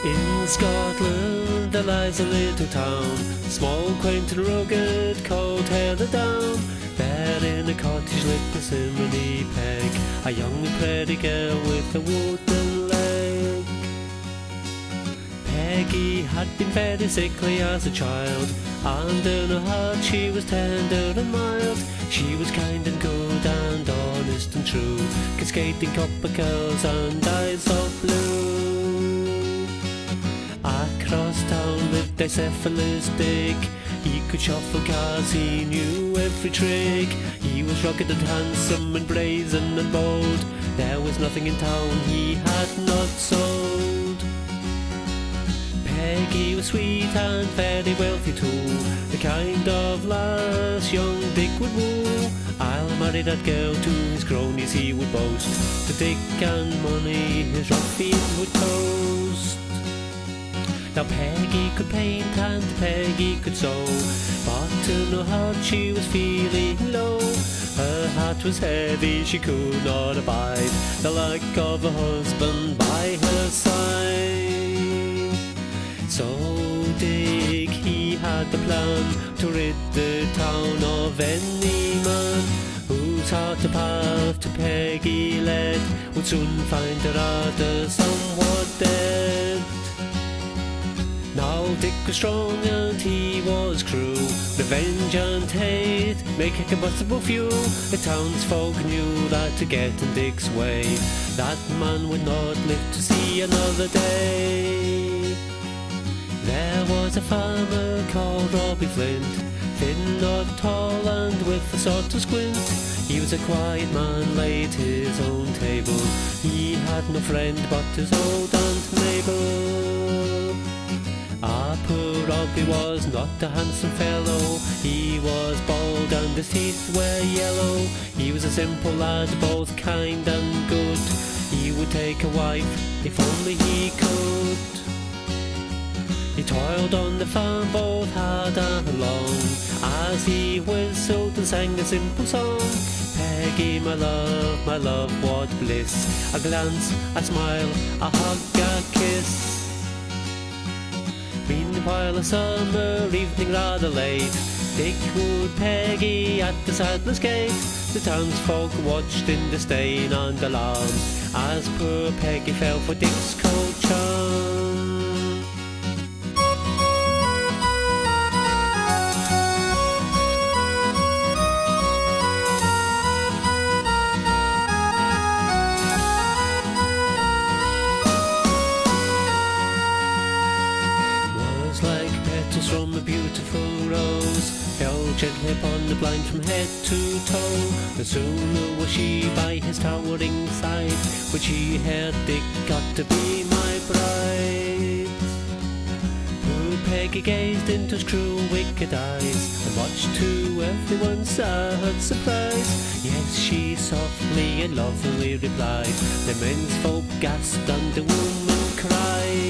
In Scotland there lies a little town, small, quaint and rugged, cold held down. There in a cottage lived Parsimony Peg, a young and pretty girl with a wooden leg. Peggy had been very sickly as a child, and in her heart she was tender and mild. She was kind and good and honest and true, cascading copper curls and eyes of blue. Across town lived a Ceilidh Dick. He could shuffle cars, he knew every trick. He was rugged and handsome and brazen and bold. There was nothing in town he had not sold. Peggy was sweet and very wealthy too, the kind of lass young Dick would woo. I'll marry that girl, to his cronies he would boast. To Dick and money his ruffian would toast. Now Peggy could paint and Peggy could sew, but in her heart she was feeling low. Her heart was heavy, she could not abide the lack of a husband by her side. So Dick, he had the plan to rid the town of any man whose heart the path to Peggy led would soon find her rather somewhat dead. Now Dick was strong and he was cruel, revenge and hate make a combustible fuel. The townsfolk knew that to get in Dick's way, that man would not live to see another day. There was a farmer called Robbie Flint, thin, not tall and with a sort of squint. He was a quiet man, laid his own table. He had no friend but his old Aunt Mabel. Ah, poor Robbie was not a handsome fellow. He was bald and his teeth were yellow. He was a simple lad, both kind and good. He would take a wife if only he could. He toiled on the farm both hard and long, as he whistled and sang a simple song. Peggy, my love, what bliss! A glance, a smile, a hug, a kiss. Meanwhile a summer evening rather late, Dick wooed Peggy at the saddler's gate. The townsfolk watched in disdain and alarm, as poor Peggy fell for Dick's cold charm. From a beautiful rose fell gently upon the blind from head to toe. No sooner was she by his towering side, when she heard Dick got to be my bride. Poor Peggy gazed into his cruel wicked eyes, and watched to everyone's sad surprise. Yes, she softly and lovingly replied. The men's folk gasped and the woman cried.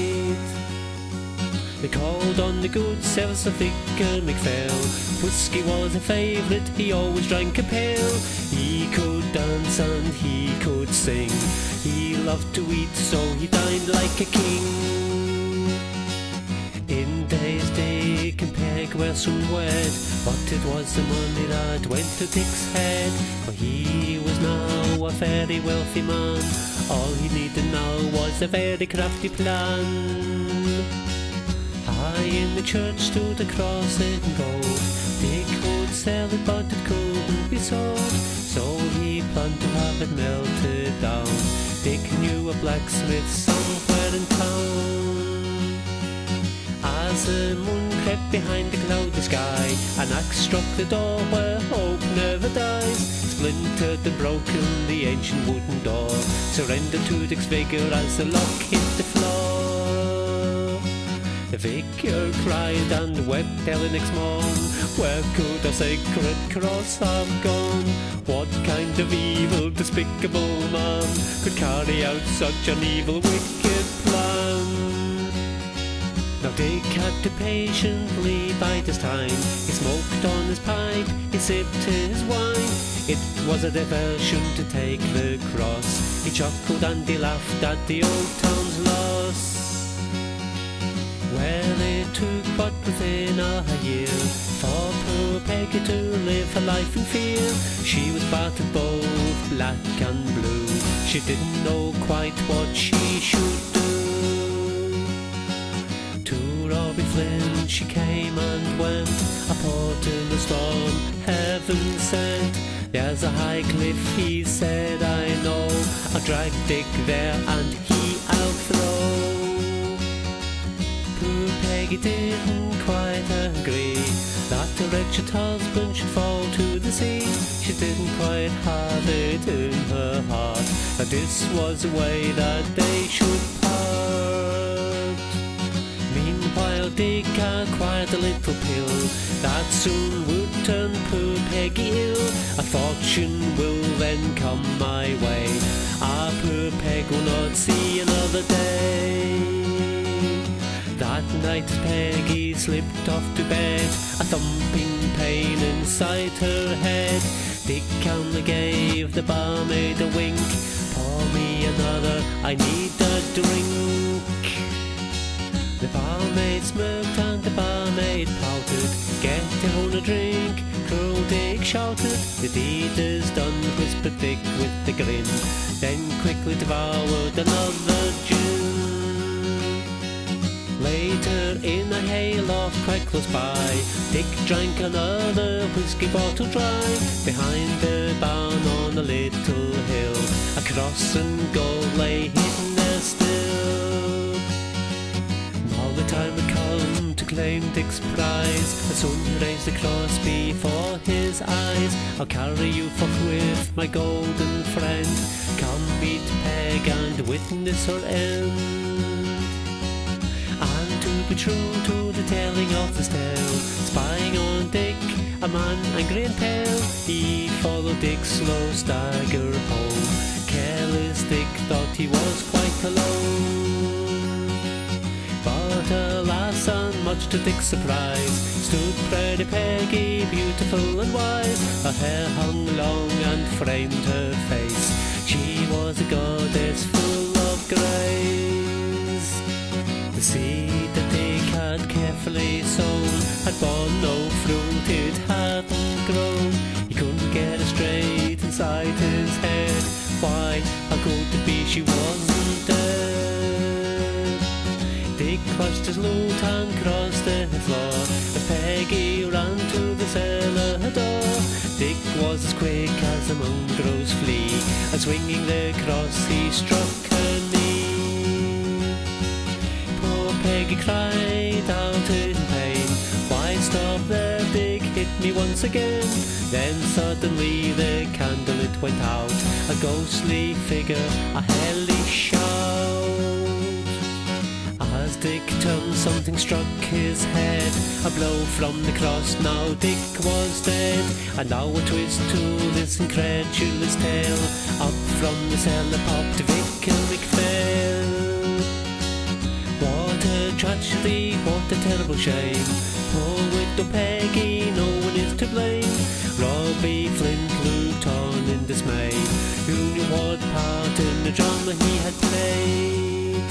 They called on the good Sir Vicar MacPhail. Whiskey was a favourite, he always drank a pail. He could dance and he could sing, he loved to eat, so he dined like a king. In days Dick and Peg were soon wed, but it was the money that went to Dick's head. For he was now a very wealthy man, all he needed now was a very crafty plan. High in the church stood a cross in gold. Dick would sell it, but it couldn't be sold, so he planned to have it melted down. Dick knew a blacksmith somewhere in town. As the moon crept behind the cloudy sky, an axe struck the door where hope never dies. Splintered and broken the ancient wooden door, surrendered to Dick's vigour as the lock hit the floor. The vicar cried and wept early next morn. Where could our sacred cross have gone? What kind of evil, despicable man could carry out such an evil, wicked plan? Now Dick had to patiently bide his time. He smoked on his pipe, he sipped his wine. It was a diversion to take the cross. He chuckled and he laughed at the old town's loss. a year for poor Peggy to live her life in fear. She was battered both black and blue. She didn't know quite what she should do. To Robbie Flynn she came and went, a port in the storm heaven sent. There's a high cliff, he said, I know. I'll drag Dick there and he I'll throw. Poor Peggy didn't quite agree that her wretched husband should fall to the sea. She didn't quite have it in her heart that this was the way that they should part. Meanwhile Dick had quite a little pill that soon would turn poor Peggy ill. A fortune will then come my way, ah, poor Peg will not see another day. That night Peggy slipped off to bed, a thumping pain inside her head. Dick only gave the barmaid a wink, pour me another, I need a drink. The barmaid smirked and the barmaid pouted, get her own a drink, cruel Dick shouted. The deed is done, whispered Dick with a grin, then quickly devoured another gin. Later in a hayloft quite close by, Dick drank another whiskey bottle dry. Behind the barn on a little hill, a cross and gold lay hidden there still. Now the time had come to claim Dick's prize, and soon he raised the cross before his eyes. I'll carry you forthwith, my golden friend, come meet Peg and witness her end. To be true to the telling of this tale, spying on Dick, a man angry and pale, he followed Dick's slow stagger home. Careless Dick thought he was quite alone. But alas, and much to Dick's surprise, stood pretty Peggy, beautiful and wise. Her hair hung long and framed her face, she was a goddess full of grace. The seed that Dick had carefully sown had borne no fruit, it hadn't grown. He couldn't get it straight inside his head, why, how could it be she wasn't dead? Dick clutched his loot and crossed the floor as Peggy ran to the cellar door. Dick was as quick as a mongrel's flea, and swinging the cross he struck her knee. Peggy cried out in pain, why stop there, Dick, hit me once again. Then suddenly the candle it went out, a ghostly figure, a hellish shout. As Dick turned something struck his head, a blow from the cross, now Dick was dead. And now a twist to this incredulous tale, up from the cellar popped Vic McPhail. What a tragedy, what a terrible shame, poor widow Peggy, no one is to blame. Robbie Flint looked on in dismay, who knew what part in the drama he had played.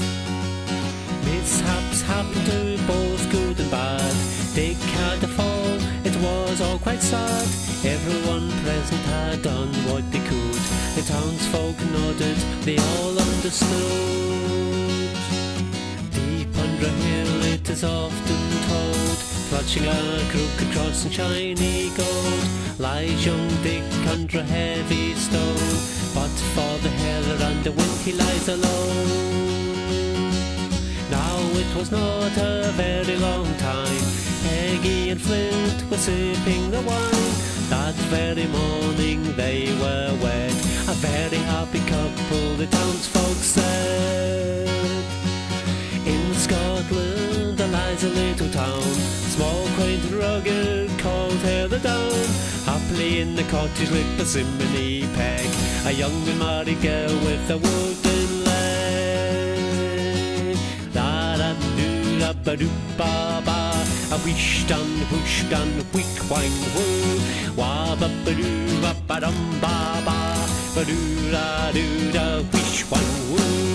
Mishaps happened to both good and bad, Dick had a fall, it was all quite sad. Everyone present had done what they could, the townsfolk nodded, they all understood. Under a hill it is often told, clutching a crooked cross and shiny gold, lies young Dick under a heavy stone, but for the heather and the wind he lies alone. Now it was not a very long time, Peggy and Flint were sipping the wine. That very morning they were wed, a very happy couple the townsfolk said. In Scotland there lies a little town, small, quaint and rugged, called Ceilidh. Happily in the cottage lived Parsimony Peg, a young and married girl with a wooden leg. Da-da-doo-da-ba-doo-ba-ba, a wish done, whoosh done, wick wang woo, wa-ba-ba-doo-ba-ba-dum-ba-ba, ba-doo-da-doo-da, wish wang woo.